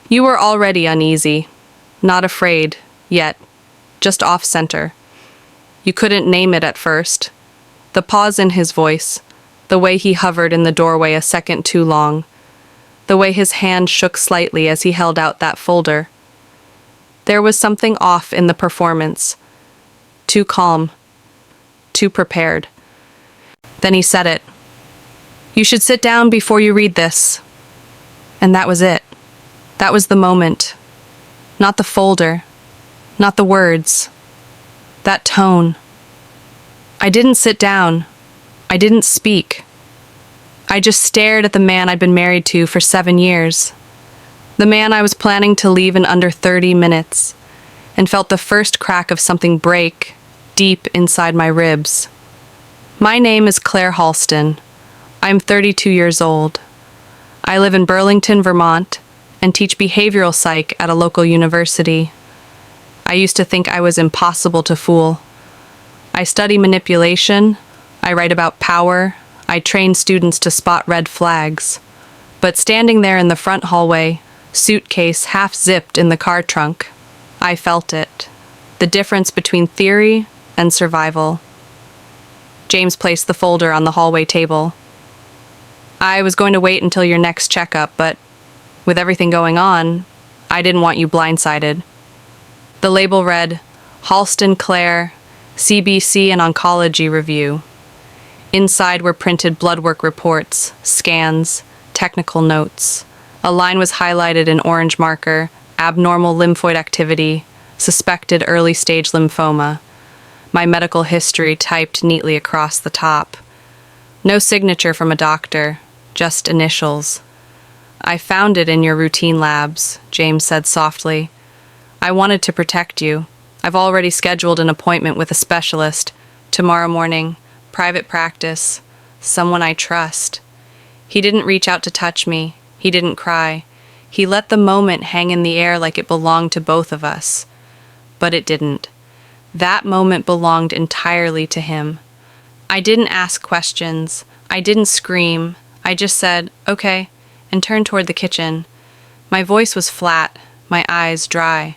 You were already uneasy, not afraid, yet, just off-center. You couldn't name it at first. The pause in his voice, the way he hovered in the doorway a second too long, the way his hand shook slightly as he held out that folder. There was something off in the performance. Too calm. Too prepared. Then he said it. You should sit down before you read this. And that was it. That was the moment. Not the folder. Not the words. That tone. I didn't sit down. I didn't speak. I just stared at the man I'd been married to for 7 years. The man I was planning to leave in under 30 minutes, and felt the first crack of something break deep inside my ribs. My name is Claire Halston. I'm 32 years old. I live in Burlington, Vermont, and teach behavioral psych at a local university. I used to think I was impossible to fool. I study manipulation, I write about power, I train students to spot red flags. But standing there in the front hallway, suitcase half zipped in the car trunk, I felt it. The difference between theory and survival. James placed the folder on the hallway table. I was going to wait until your next checkup, but with everything going on, I didn't want you blindsided. The label read, Halston Claire, CBC and Oncology Review. Inside were printed bloodwork reports, scans, technical notes. A line was highlighted in orange marker, abnormal lymphoid activity, suspected early-stage lymphoma. My medical history typed neatly across the top. No signature from a doctor, just initials. I found it in your routine labs, James said softly. I wanted to protect you. I've already scheduled an appointment with a specialist. Tomorrow morning, private practice, someone I trust. He didn't reach out to touch me. He didn't cry. He let the moment hang in the air like it belonged to both of us. But it didn't. That moment belonged entirely to him. I didn't ask questions. I didn't scream. I just said, okay, and turned toward the kitchen. My voice was flat, my eyes dry.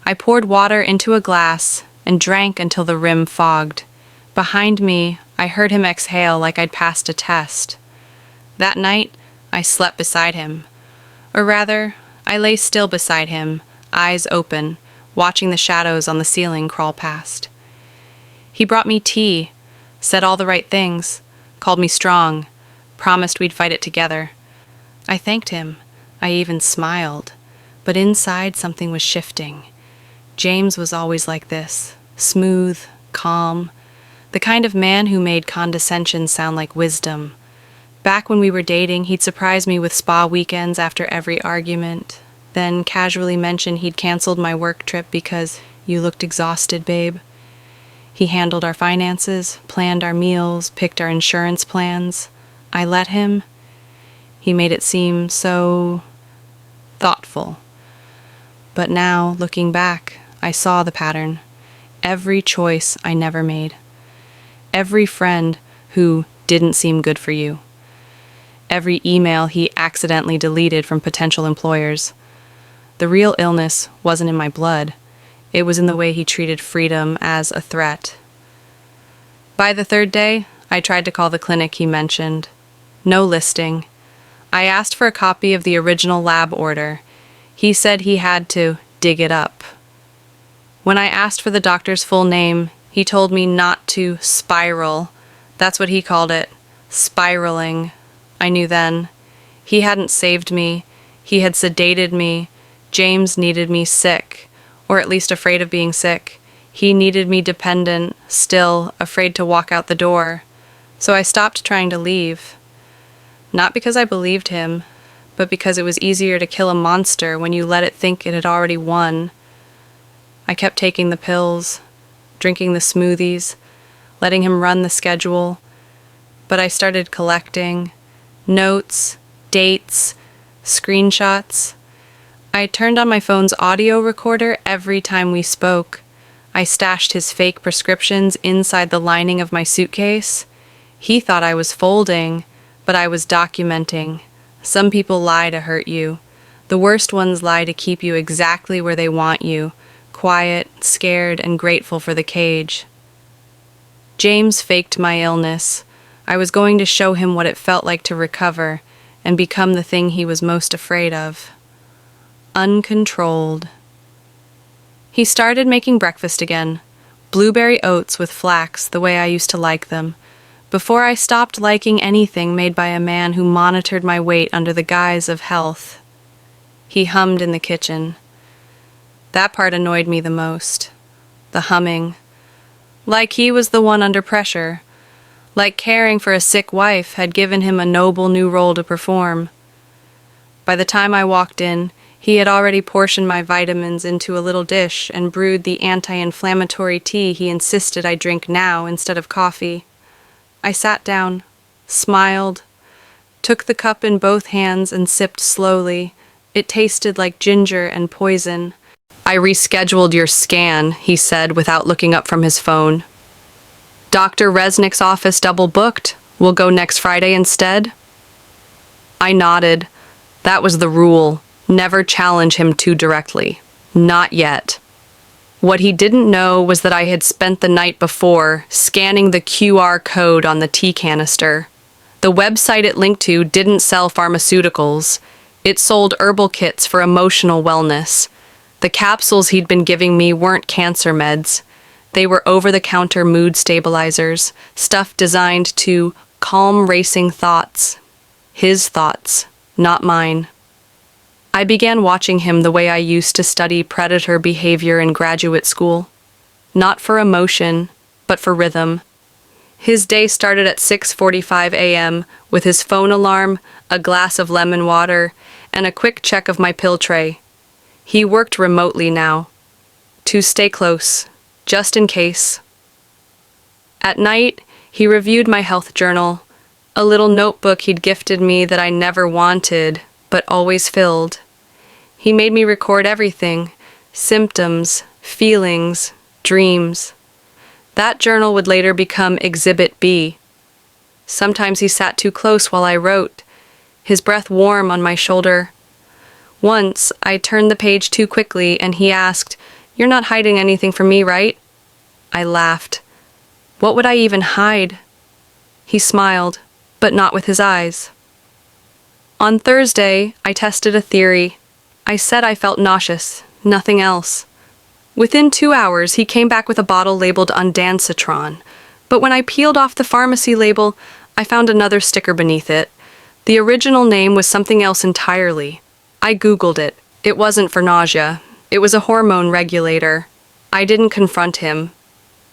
I poured water into a glass and drank until the rim fogged. Behind me, I heard him exhale like I'd passed a test. That night, I slept beside him. Or rather, I lay still beside him, eyes open, watching the shadows on the ceiling crawl past. He brought me tea, said all the right things, called me strong, promised we'd fight it together. I thanked him. I even smiled. But inside something was shifting. James was always like this, smooth, calm, the kind of man who made condescension sound like wisdom. Back when we were dating, he'd surprise me with spa weekends after every argument, then casually mention he'd canceled my work trip because you looked exhausted, babe. He handled our finances, planned our meals, picked our insurance plans. I let him. He made it seem so thoughtful. But now, looking back, I saw the pattern. Every choice I never made. Every friend who didn't seem good for you. Every email he accidentally deleted from potential employers. The real illness wasn't in my blood. It was in the way he treated freedom as a threat. By the third day, I tried to call the clinic he mentioned. No listing. I asked for a copy of the original lab order. He said he had to dig it up. When I asked for the doctor's full name, he told me not to spiral. That's what he called it, spiraling. I knew then. He hadn't saved me. He had sedated me. James needed me sick, or at least afraid of being sick. He needed me dependent, still afraid to walk out the door. So I stopped trying to leave. Not because I believed him, but because it was easier to kill a monster when you let it think it had already won. I kept taking the pills, drinking the smoothies, letting him run the schedule. But I started collecting notes, dates, screenshots. I turned on my phone's audio recorder every time we spoke. I stashed his fake prescriptions inside the lining of my suitcase. He thought I was folding, but I was documenting. Some people lie to hurt you. The worst ones lie to keep you exactly where they want you, quiet, scared, and grateful for the cage. James faked my illness. I was going to show him what it felt like to recover and become the thing he was most afraid of. Uncontrolled. He started making breakfast again, blueberry oats with flax the way I used to like them, before I stopped liking anything made by a man who monitored my weight under the guise of health. He hummed in the kitchen. That part annoyed me the most. The humming. Like he was the one under pressure. Like caring for a sick wife had given him a noble new role to perform. By the time I walked in, he had already portioned my vitamins into a little dish and brewed the anti-inflammatory tea he insisted I drink now instead of coffee. I sat down, smiled, took the cup in both hands and sipped slowly. It tasted like ginger and poison. I rescheduled your scan, he said without looking up from his phone. Dr. Resnick's office double booked. We'll go next Friday instead? I nodded. That was the rule. Never challenge him too directly. Not yet. What he didn't know was that I had spent the night before scanning the QR code on the tea canister. The website it linked to didn't sell pharmaceuticals. It sold herbal kits for emotional wellness. The capsules he'd been giving me weren't cancer meds. They were over-the-counter mood stabilizers, stuff designed to calm racing thoughts. His thoughts, not mine. I began watching him the way I used to study predator behavior in graduate school. Not for emotion, but for rhythm. His day started at 6:45 a.m. with his phone alarm, a glass of lemon water, and a quick check of my pill tray. He worked remotely now. To stay close, just in case. At night, he reviewed my health journal, a little notebook he'd gifted me that I never wanted, but always filled. He made me record everything, symptoms, feelings, dreams. That journal would later become Exhibit B. Sometimes he sat too close while I wrote, his breath warm on my shoulder. Once, I turned the page too quickly and he asked, "You're not hiding anything from me, right?" I laughed. What would I even hide? He smiled, but not with his eyes. On Thursday, I tested a theory. I said I felt nauseous, nothing else. Within 2 hours, he came back with a bottle labeled ondansetron, but when I peeled off the pharmacy label, I found another sticker beneath it. The original name was something else entirely. I Googled it. It wasn't for nausea. It was a hormone regulator. I didn't confront him.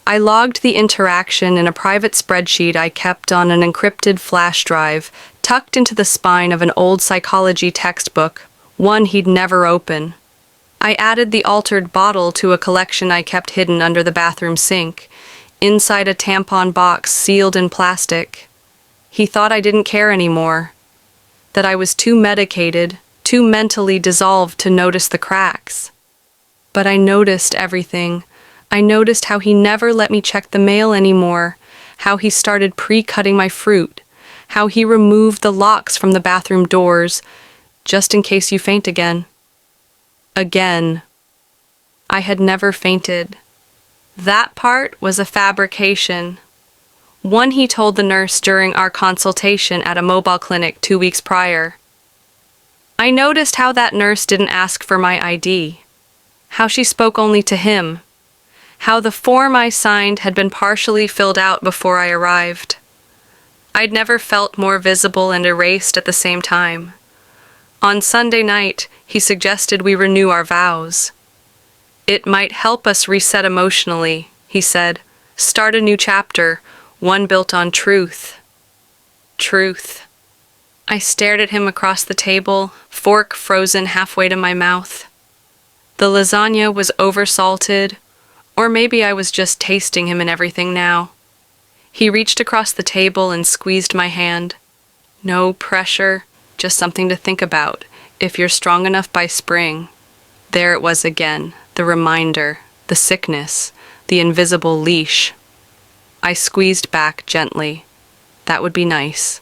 I logged the interaction in a private spreadsheet I kept on an encrypted flash drive, tucked into the spine of an old psychology textbook, one he'd never open. I added the altered bottle to a collection I kept hidden under the bathroom sink, inside a tampon box sealed in plastic. He thought I didn't care anymore, that I was too medicated, too mentally dissolved to notice the cracks. But I noticed everything. I noticed how he never let me check the mail anymore, how he started pre-cutting my fruit, how he removed the locks from the bathroom doors, just in case you faint again. Again. I had never fainted. That part was a fabrication. One he told the nurse during our consultation at a mobile clinic 2 weeks prior. I noticed how that nurse didn't ask for my ID, how she spoke only to him, how the form I signed had been partially filled out before I arrived. I'd never felt more visible and erased at the same time. On Sunday night, he suggested we renew our vows. It might help us reset emotionally, he said. Start a new chapter, one built on truth. Truth. I stared at him across the table, fork frozen halfway to my mouth. The lasagna was oversalted, or maybe I was just tasting him in everything now. He reached across the table and squeezed my hand. No pressure, just something to think about, if you're strong enough by spring. There it was again, the reminder, the sickness, the invisible leash. I squeezed back gently. That would be nice.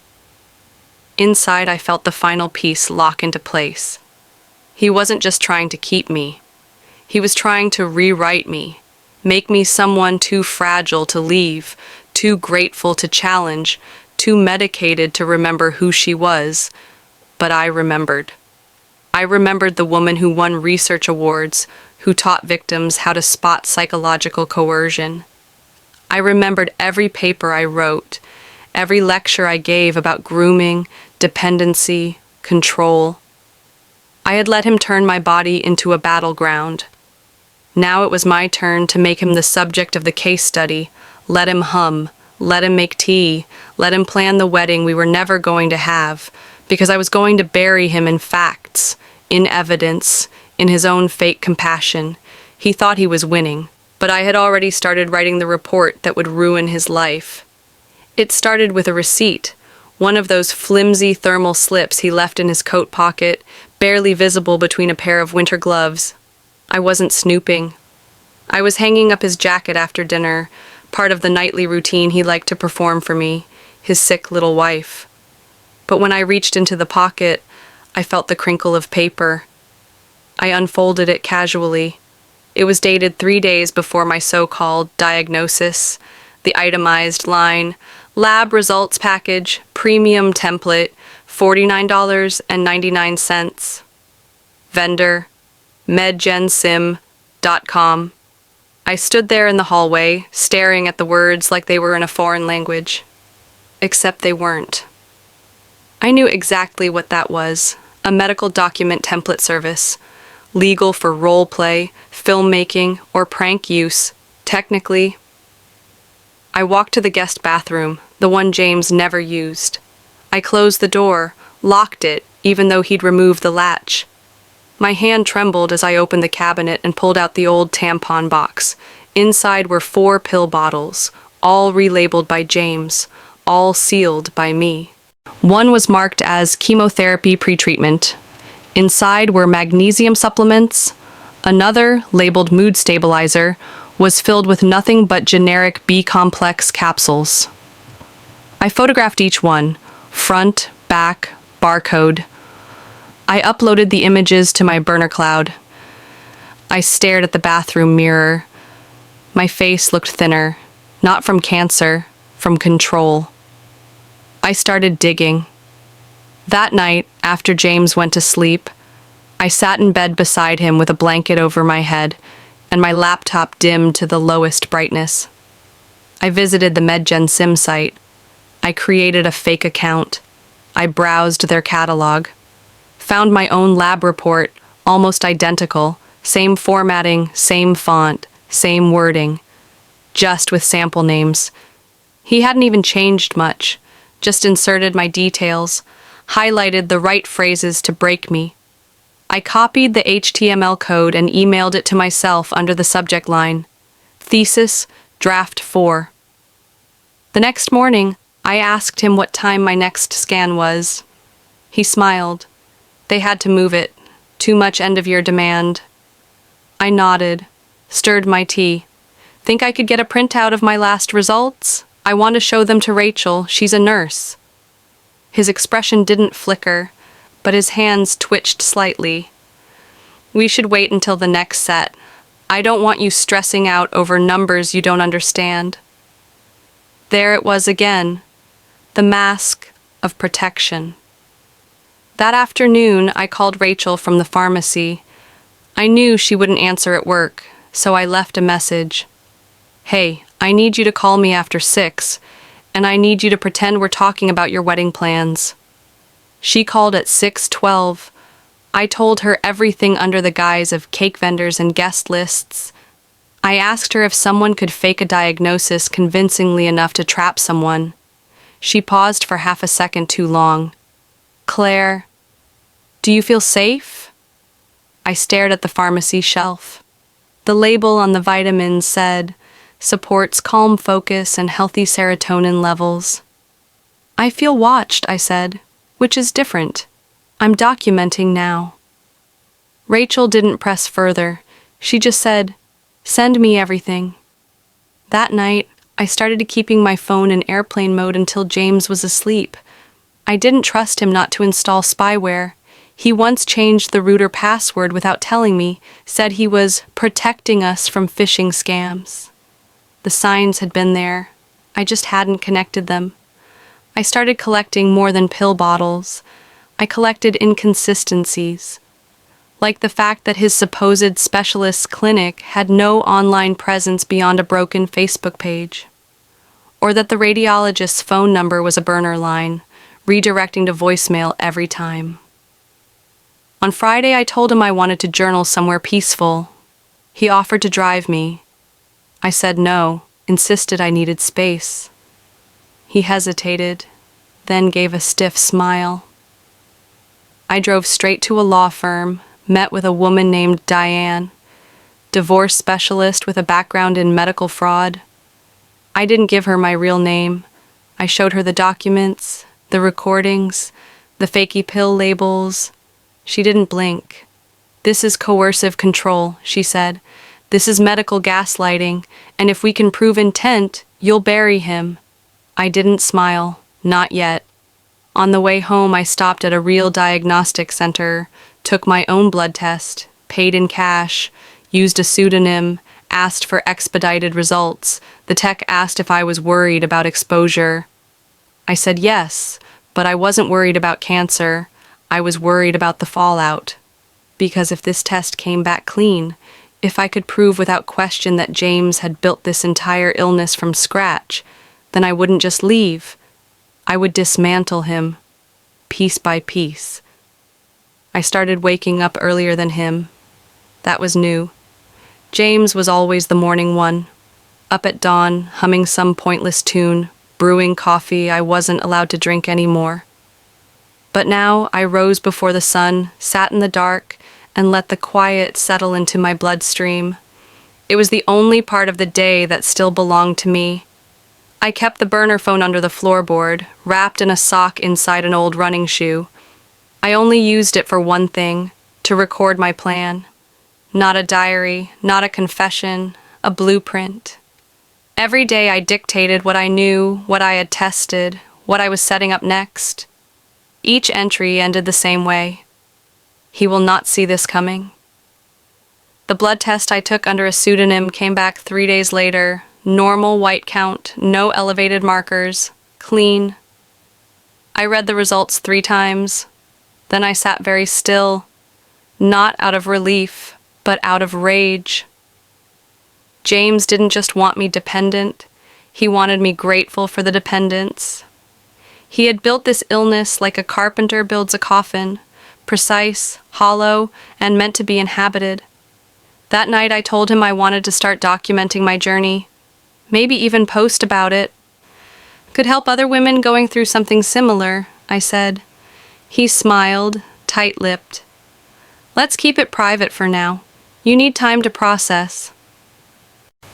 Inside, I felt the final piece lock into place. He wasn't just trying to keep me. He was trying to rewrite me, make me someone too fragile to leave, too grateful to challenge, too medicated to remember who she was. But I remembered. I remembered the woman who won research awards, who taught victims how to spot psychological coercion. I remembered every paper I wrote, every lecture I gave about grooming, dependency, control. I had let him turn my body into a battleground. Now it was my turn to make him the subject of the case study, let him hum, let him make tea, let him plan the wedding we were never going to have, because I was going to bury him in facts, in evidence, in his own fake compassion. He thought he was winning, but I had already started writing the report that would ruin his life. It started with a receipt, one of those flimsy thermal slips he left in his coat pocket, barely visible between a pair of winter gloves. I wasn't snooping. I was hanging up his jacket after dinner, part of the nightly routine he liked to perform for me, his sick little wife. But when I reached into the pocket, I felt the crinkle of paper. I unfolded it casually. It was dated 3 days before my so-called diagnosis. The itemized line, lab results package, premium template, $49.99. Vendor, medgensim.com. I stood there in the hallway, staring at the words like they were in a foreign language. Except they weren't. I knew exactly what that was, a medical document template service, legal for role play, filmmaking, or prank use, technically. I walked to the guest bathroom, the one James never used. I closed the door, locked it, even though he'd removed the latch. My hand trembled as I opened the cabinet and pulled out the old tampon box. Inside were 4 pill bottles, all relabeled by James, all sealed by me. One was marked as chemotherapy pretreatment. Inside were magnesium supplements. Another, labeled mood stabilizer, was filled with nothing but generic B-complex capsules. I photographed each one, front, back, barcode. I uploaded the images to my burner cloud. I stared at the bathroom mirror. My face looked thinner, not from cancer, from control. I started digging. That night, after James went to sleep, I sat in bed beside him with a blanket over my head and my laptop dimmed to the lowest brightness. I visited the MedGenSim site. I created a fake account. I browsed their catalog. Found my own lab report, almost identical, same formatting, same font, same wording, just with sample names. He hadn't even changed much, just inserted my details, highlighted the right phrases to break me. I copied the HTML code and emailed it to myself under the subject line, Thesis, Draft 4. The next morning, I asked him what time my next scan was. He smiled. They had to move it. Too much end-of-year demand. I nodded, stirred my tea. Think I could get a printout of my last results? I want to show them to Rachel. She's a nurse. His expression didn't flicker, but his hands twitched slightly. We should wait until the next set. I don't want you stressing out over numbers you don't understand. There it was again, the mask of protection. That afternoon, I called Rachel from the pharmacy. I knew she wouldn't answer at work, so I left a message. Hey, I need you to call me after 6, and I need you to pretend we're talking about your wedding plans. She called at 6:12. I told her everything under the guise of cake vendors and guest lists. I asked her if someone could fake a diagnosis convincingly enough to trap someone. She paused for half a second too long. Claire, do you feel safe? I stared at the pharmacy shelf. The label on the vitamins said, supports calm focus and healthy serotonin levels. I feel watched, I said, which is different. I'm documenting now. Rachel didn't press further. She just said, send me everything. That night, I started keeping my phone in airplane mode until James was asleep. I didn't trust him not to install spyware. He once changed the router password without telling me, said he was protecting us from phishing scams. The signs had been there. I just hadn't connected them. I started collecting more than pill bottles. I collected inconsistencies, like the fact that his supposed specialist's clinic had no online presence beyond a broken Facebook page, or that the radiologist's phone number was a burner line, redirecting to voicemail every time. On Friday, I told him I wanted to journal somewhere peaceful. He offered to drive me. I said no, insisted I needed space. He hesitated, then gave a stiff smile. I drove straight to a law firm, met with a woman named Diane, divorce specialist with a background in medical fraud. I didn't give her my real name. I showed her the documents, the recordings, the fakey pill labels. She didn't blink. "This is coercive control," she said. "This is medical gaslighting, and if we can prove intent, you'll bury him." I didn't smile. Not yet. On the way home, I stopped at a real diagnostic center, took my own blood test, paid in cash, used a pseudonym, asked for expedited results. The tech asked if I was worried about exposure. I said yes, but I wasn't worried about cancer. I was worried about the fallout. Because if this test came back clean, if I could prove without question that James had built this entire illness from scratch, then I wouldn't just leave. I would dismantle him, piece by piece. I started waking up earlier than him. That was new. James was always the morning one, up at dawn, humming some pointless tune, brewing coffee I wasn't allowed to drink anymore. But now I rose before the sun, sat in the dark, and let the quiet settle into my bloodstream. It was the only part of the day that still belonged to me. I kept the burner phone under the floorboard, wrapped in a sock inside an old running shoe. I only used it for one thing, to record my plan. Not a diary, not a confession, a blueprint. Every day I dictated what I knew, what I had tested, what I was setting up next. Each entry ended the same way. He will not see this coming. The blood test I took under a pseudonym came back 3 days later. Normal white count, no elevated markers, clean. I read the results 3 times. Then I sat very still, not out of relief, but out of rage. James didn't just want me dependent, he wanted me grateful for the dependence. He had built this illness like a carpenter builds a coffin, precise, hollow, and meant to be inhabited. That night I told him I wanted to start documenting my journey, maybe even post about it. Could help other women going through something similar, I said. He smiled, tight-lipped. "Let's keep it private for now. You need time to process."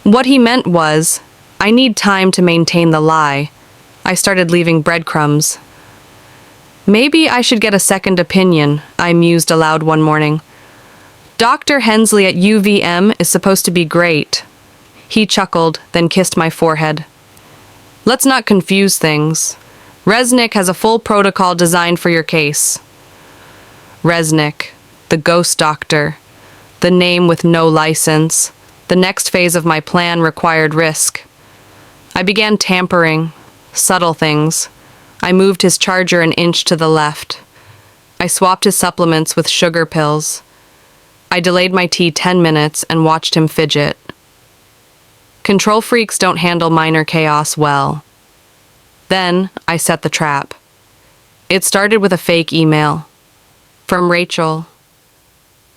What he meant was, I need time to maintain the lie. I started leaving breadcrumbs. Maybe I should get a second opinion, I mused aloud one morning. Dr. Hensley at UVM is supposed to be great. He chuckled, then kissed my forehead. Let's not confuse things. Resnick has a full protocol designed for your case. Resnick, the ghost doctor, the name with no license. The next phase of my plan required risk. I began tampering, subtle things. I moved his charger an inch to the left. I swapped his supplements with sugar pills. I delayed my tea 10 minutes and watched him fidget. Control freaks don't handle minor chaos well. Then I set the trap. It started with a fake email. From Rachel.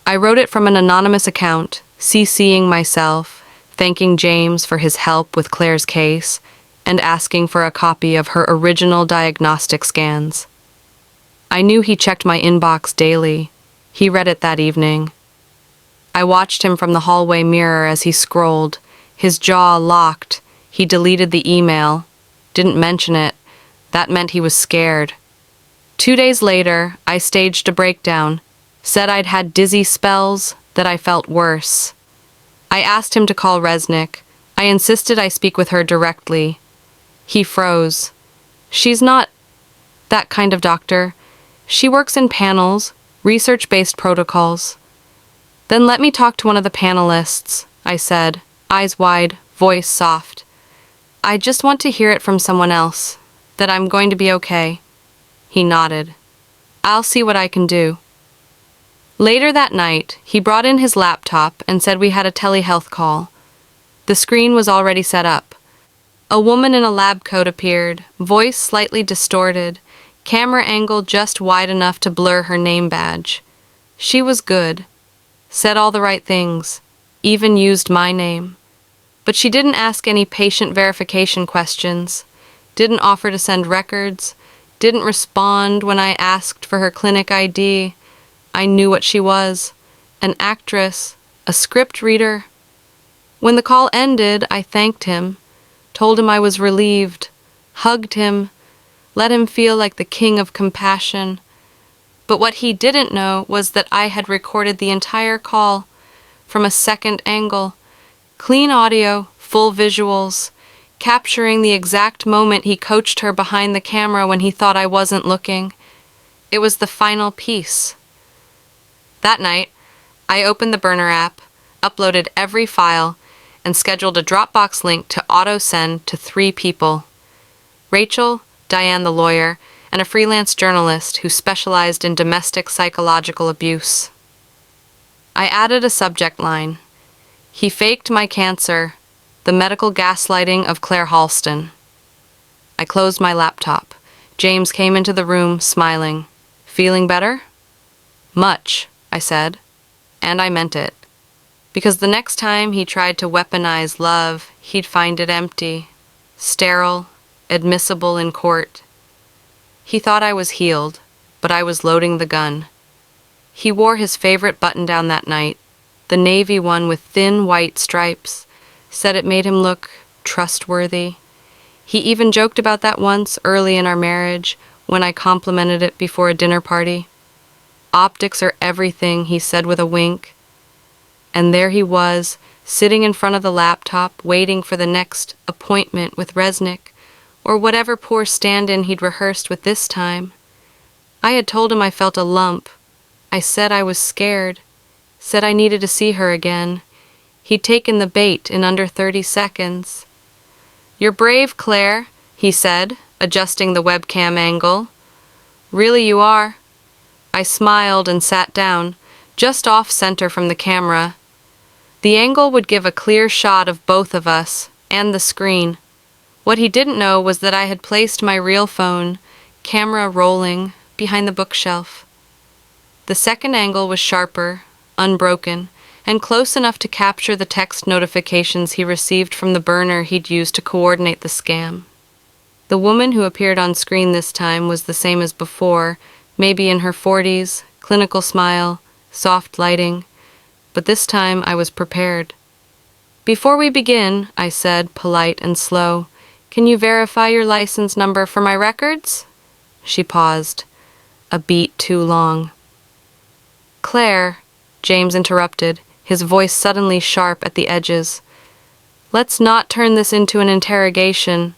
I wrote it from an anonymous account, CCing myself, thanking James for his help with Claire's case, and asking for a copy of her original diagnostic scans. I knew he checked my inbox daily. He read it that evening. I watched him from the hallway mirror as he scrolled, his jaw locked. He deleted the email, didn't mention it. That meant he was scared. 2 days later, I staged a breakdown, said I'd had dizzy spells, that I felt worse. I asked him to call Resnick. I insisted I speak with her directly. He froze. She's not that kind of doctor. She works in panels, Research-based protocols. Then let me talk to one of the panelists, I said, eyes wide, voice soft. I just want to hear it from someone else, that I'm going to be okay. He nodded. I'll see what I can do. Later that night, he brought in his laptop and said we had a telehealth call. The screen was already set up. A woman in a lab coat appeared, voice slightly distorted, camera angle just wide enough to blur her name badge. She was good, said all the right things, even used my name. But she didn't ask any patient verification questions, didn't offer to send records, didn't respond when I asked for her clinic ID. I knew what she was, an actress, a script reader. When the call ended, I thanked him, told him I was relieved, hugged him, let him feel like the king of compassion. But what he didn't know was that I had recorded the entire call from a second angle, clean audio, full visuals, capturing the exact moment he coached her behind the camera when he thought I wasn't looking. It was the final piece. That night, I opened the Burner app, uploaded every file, and scheduled a Dropbox link to auto-send to 3 people: Rachel, Diane the lawyer, and a freelance journalist who specialized in domestic psychological abuse. I added a subject line: He faked my cancer, the medical gaslighting of Claire Halston. I closed my laptop. James came into the room, smiling. Feeling better? Much, I said, and I meant it. Because the next time he tried to weaponize love, he'd find it empty, sterile, admissible in court. He thought I was healed, but I was loading the gun. He wore his favorite button-down that night, the navy one with thin white stripes, said it made him look trustworthy. He even joked about that once early in our marriage when I complimented it before a dinner party. Optics are everything, he said with a wink. And there he was, sitting in front of the laptop, waiting for the next appointment with Resnick, or whatever poor stand-in he'd rehearsed with this time. I had told him I felt a lump. I said I was scared, said I needed to see her again. He'd taken the bait in under 30 seconds. You're brave, Claire, he said, adjusting the webcam angle. Really you are. I smiled and sat down, just off-center from the camera. The angle would give a clear shot of both of us, and the screen. What he didn't know was that I had placed my real phone, camera rolling, behind the bookshelf. The second angle was sharper, unbroken, and close enough to capture the text notifications he received from the burner he'd used to coordinate the scam. The woman who appeared on screen this time was the same as before, maybe in her 40s, clinical smile, soft lighting, but this time I was prepared. Before we begin, I said, polite and slow, can you verify your license number for my records? She paused, a beat too long. Claire, James interrupted, his voice suddenly sharp at the edges. Let's not turn this into an interrogation.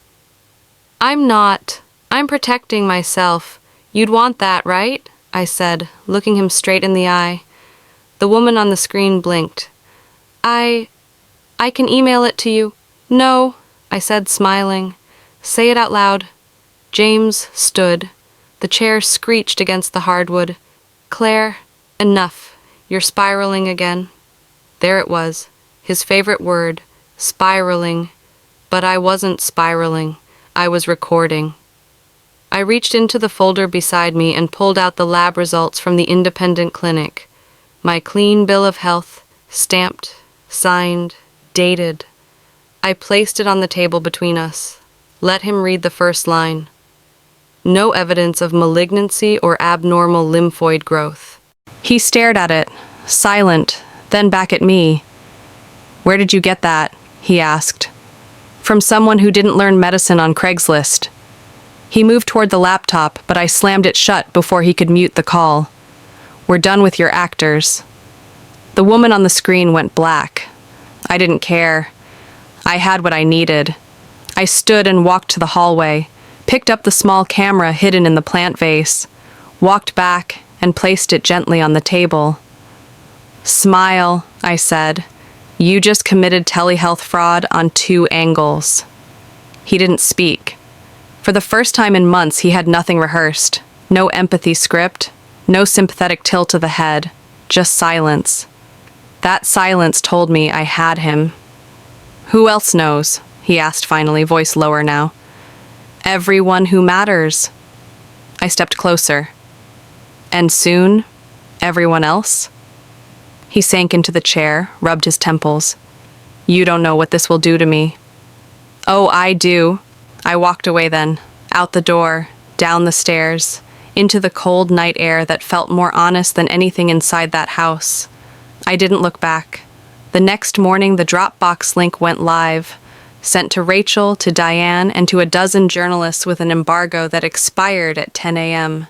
I'm not. I'm protecting myself. You'd want that, right? I said, looking him straight in the eye. The woman on the screen blinked. I can email it to you. No, I said, smiling. Say it out loud. James stood. The chair screeched against the hardwood. Claire, enough. You're spiraling again. There it was, his favorite word, spiraling. But I wasn't spiraling. I was recording. I reached into the folder beside me and pulled out the lab results from the independent clinic. My clean bill of health, stamped, signed, dated. I placed it on the table between us. Let him read the first line. No evidence of malignancy or abnormal lymphoid growth. He stared at it, silent, then back at me. Where did you get that? He asked. From someone who didn't learn medicine on Craigslist. He moved toward the laptop, but I slammed it shut before he could mute the call. We're done with your actors. The woman on the screen went black. I didn't care. I had what I needed. I stood and walked to the hallway, picked up the small camera hidden in the plant vase, walked back, and placed it gently on the table. "Smile," I said. "You just committed telehealth fraud on 2 angles." He didn't speak. For the first time in months, he had nothing rehearsed. No empathy script, no sympathetic tilt of the head, just silence. That silence told me I had him. "Who else knows?" he asked finally, voice lower now. "Everyone who matters." I stepped closer. "And soon, everyone else?" He sank into the chair, rubbed his temples. "You don't know what this will do to me." "Oh, I do." I walked away then, out the door, down the stairs, into the cold night air that felt more honest than anything inside that house. I didn't look back. The next morning, the Dropbox link went live, sent to Rachel, to Diane, and to a dozen journalists with an embargo that expired at 10 a.m.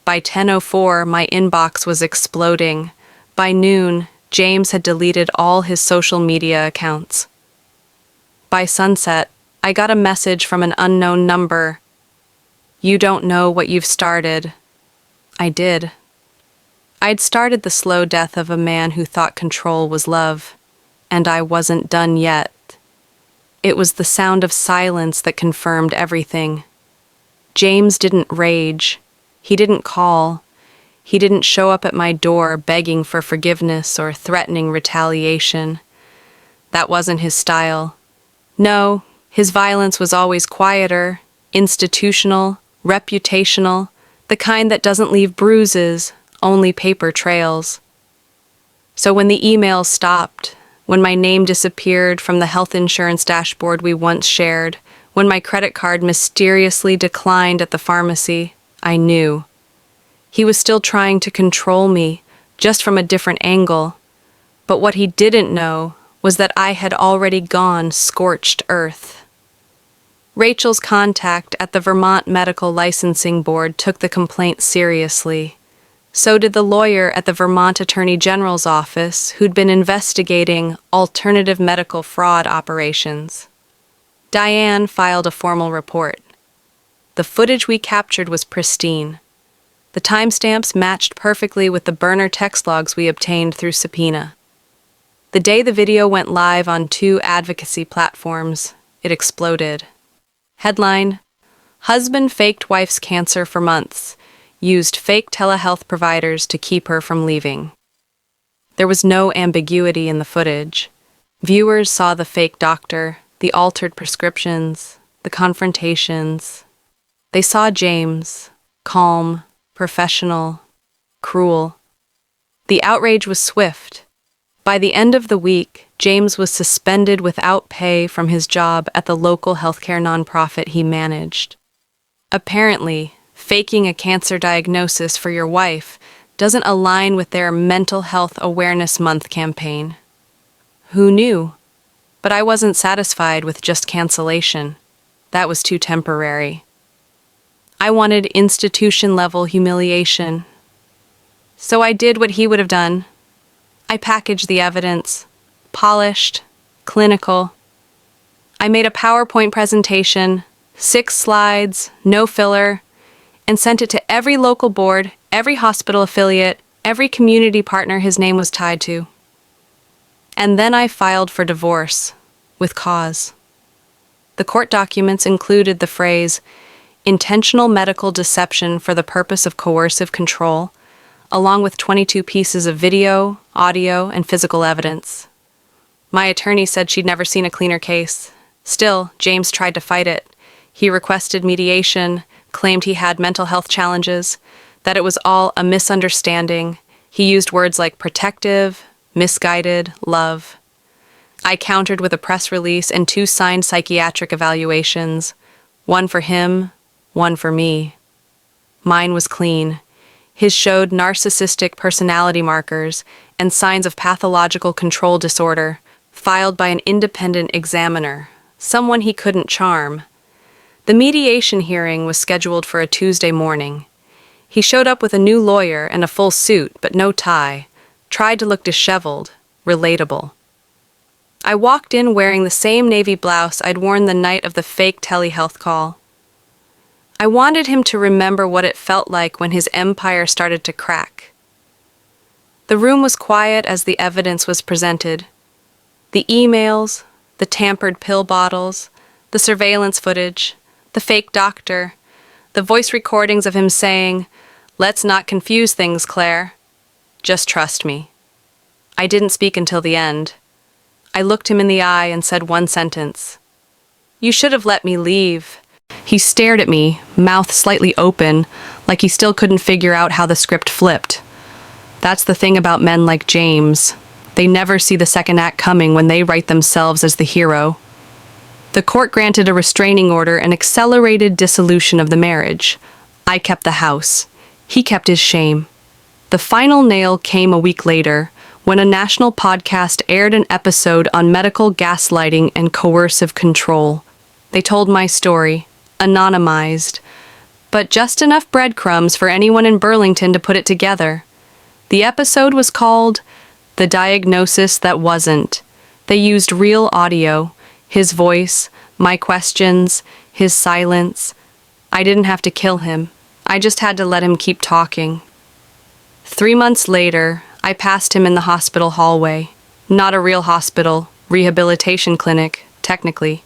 By 10:04, my inbox was exploding. By noon, James had deleted all his social media accounts. By sunset, I got a message from an unknown number. "You don't know what you've started." I did. I'd started the slow death of a man who thought control was love, and I wasn't done yet. It was the sound of silence that confirmed everything. James didn't rage. He didn't call. He didn't show up at my door begging for forgiveness or threatening retaliation. That wasn't his style. No, his violence was always quieter, institutional, reputational, the kind that doesn't leave bruises, only paper trails. So when the emails stopped, when my name disappeared from the health insurance dashboard we once shared, when my credit card mysteriously declined at the pharmacy, I knew. He was still trying to control me, just from a different angle. But what he didn't know was that I had already gone scorched earth. Rachel's contact at the Vermont Medical Licensing Board took the complaint seriously. So did the lawyer at the Vermont Attorney General's office who'd been investigating alternative medical fraud operations. Diane filed a formal report. The footage we captured was pristine. The timestamps matched perfectly with the burner text logs we obtained through subpoena. The day the video went live on 2 advocacy platforms, it exploded. Headline: Husband faked wife's cancer for months, used fake telehealth providers to keep her from leaving. There was no ambiguity in the footage. Viewers saw the fake doctor, the altered prescriptions, the confrontations. They saw James, calm, professional, cruel. The outrage was swift. By the end of the week, James was suspended without pay from his job at the local healthcare nonprofit he managed. Apparently, faking a cancer diagnosis for your wife doesn't align with their Mental Health Awareness Month campaign. Who knew? But I wasn't satisfied with just cancellation. That was too temporary. I wanted institution-level humiliation. So I did what he would have done. I packaged the evidence, polished, clinical. I made a PowerPoint presentation, 6 slides, no filler, and sent it to every local board, every hospital affiliate, every community partner his name was tied to. And then I filed for divorce, with cause. The court documents included the phrase, intentional medical deception for the purpose of coercive control, along with 22 pieces of video, audio, and physical evidence. My attorney said she'd never seen a cleaner case. Still, James tried to fight it. He requested mediation, claimed he had mental health challenges, that it was all a misunderstanding. He used words like protective, misguided, love. I countered with a press release and 2 signed psychiatric evaluations, one for him, one for me. Mine was clean. His showed narcissistic personality markers and signs of pathological control disorder, filed by an independent examiner, someone he couldn't charm. The mediation hearing was scheduled for a Tuesday morning. He showed up with a new lawyer and a full suit, but no tie, tried to look disheveled, relatable. I walked in wearing the same navy blouse I'd worn the night of the fake telehealth call. I wanted him to remember what it felt like when his empire started to crack. The room was quiet as the evidence was presented. The emails, the tampered pill bottles, the surveillance footage, the fake doctor, the voice recordings of him saying, "Let's not confuse things, Claire. Just trust me." I didn't speak until the end. I looked him in the eye and said one sentence. "You should have let me leave." He stared at me, mouth slightly open, like he still couldn't figure out how the script flipped. That's the thing about men like James. They never see the second act coming when they write themselves as the hero. The court granted a restraining order and accelerated dissolution of the marriage. I kept the house. He kept his shame. The final nail came a week later, when a national podcast aired an episode on medical gaslighting and coercive control. They told my story, anonymized, but just enough breadcrumbs for anyone in Burlington to put it together. The episode was called "The Diagnosis That Wasn't." They used real audio, his voice, my questions, his silence. I didn't have to kill him. I just had to let him keep talking. 3 months later, I passed him in the hospital hallway. Not a real hospital, rehabilitation clinic, technically.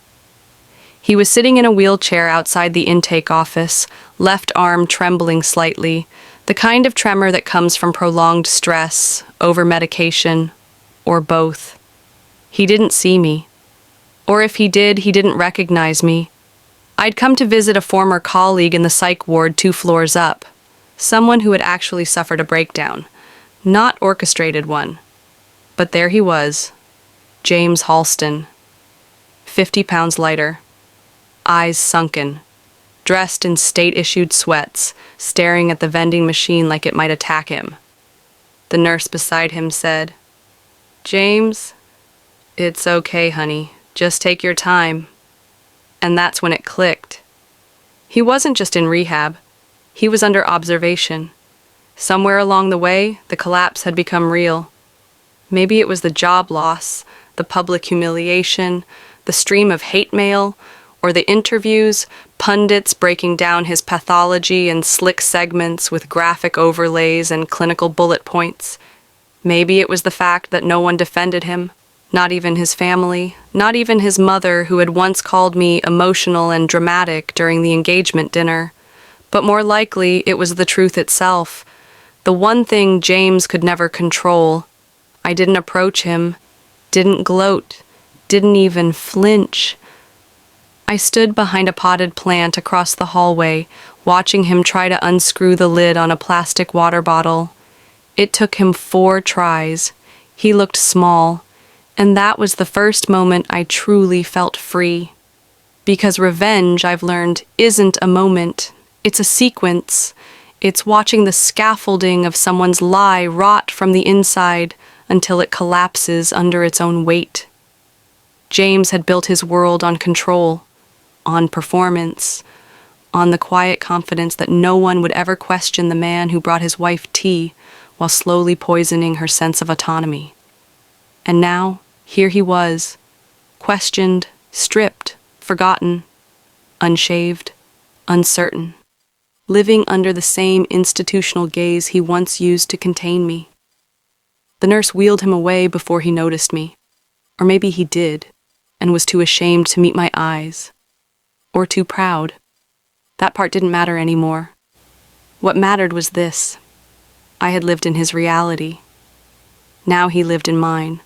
He was sitting in a wheelchair outside the intake office, left arm trembling slightly, the kind of tremor that comes from prolonged stress, over-medication, or both. He didn't see me. Or if he did, he didn't recognize me. I'd come to visit a former colleague in the psych ward 2 floors up, someone who had actually suffered a breakdown, not orchestrated one. But there he was, James Halston, 50 pounds lighter, eyes sunken, dressed in state-issued sweats, staring at the vending machine like it might attack him. The nurse beside him said, "James, it's okay, honey. Just take your time." And that's when it clicked. He wasn't just in rehab. He was under observation. Somewhere along the way, the collapse had become real. Maybe it was the job loss, the public humiliation, the stream of hate mail, or the interviews, pundits breaking down his pathology in slick segments with graphic overlays and clinical bullet points. Maybe it was the fact that no one defended him. Not even his family, not even his mother, who had once called me emotional and dramatic during the engagement dinner. But more likely, it was the truth itself. The one thing James could never control. I didn't approach him, didn't gloat, didn't even flinch. I stood behind a potted plant across the hallway, watching him try to unscrew the lid on a plastic water bottle. It took him 4 tries. He looked small. And that was the first moment I truly felt free. Because revenge, I've learned, isn't a moment. It's a sequence. It's watching the scaffolding of someone's lie rot from the inside until it collapses under its own weight. James had built his world on control, on performance, on the quiet confidence that no one would ever question the man who brought his wife tea while slowly poisoning her sense of autonomy. And now, here he was, questioned, stripped, forgotten, unshaved, uncertain, living under the same institutional gaze he once used to contain me. The nurse wheeled him away before he noticed me. Or maybe he did, and was too ashamed to meet my eyes. Or too proud. That part didn't matter anymore. What mattered was this. I had lived in his reality. Now he lived in mine.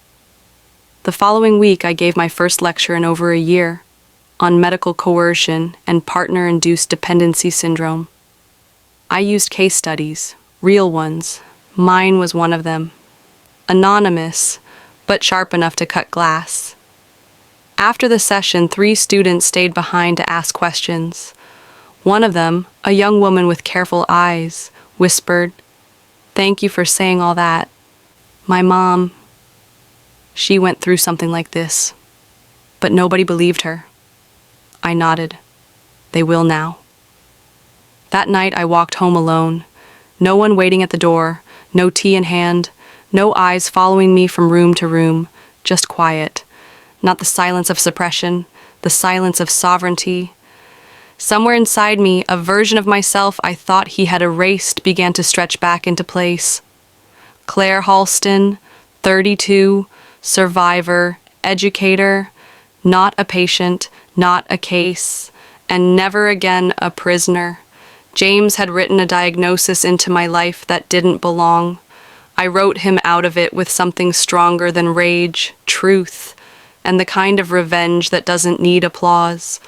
The following week, I gave my first lecture in over a year on medical coercion and partner-induced dependency syndrome. I used case studies, real ones. Mine was one of them. Anonymous, but sharp enough to cut glass. After the session, 3 students stayed behind to ask questions. One of them, a young woman with careful eyes, whispered, "Thank you for saying all that. My mom, she went through something like this." But nobody believed her. I nodded. They will now. That night I walked home alone. No one waiting at the door, no tea in hand, no eyes following me from room to room, just quiet. Not the silence of suppression, the silence of sovereignty. Somewhere inside me, a version of myself I thought he had erased began to stretch back into place. Claire Halston, 32, survivor, educator, not a patient, not a case, and never again a prisoner. James had written a diagnosis into my life that didn't belong. I wrote him out of it with something stronger than rage, truth, and the kind of revenge that doesn't need applause.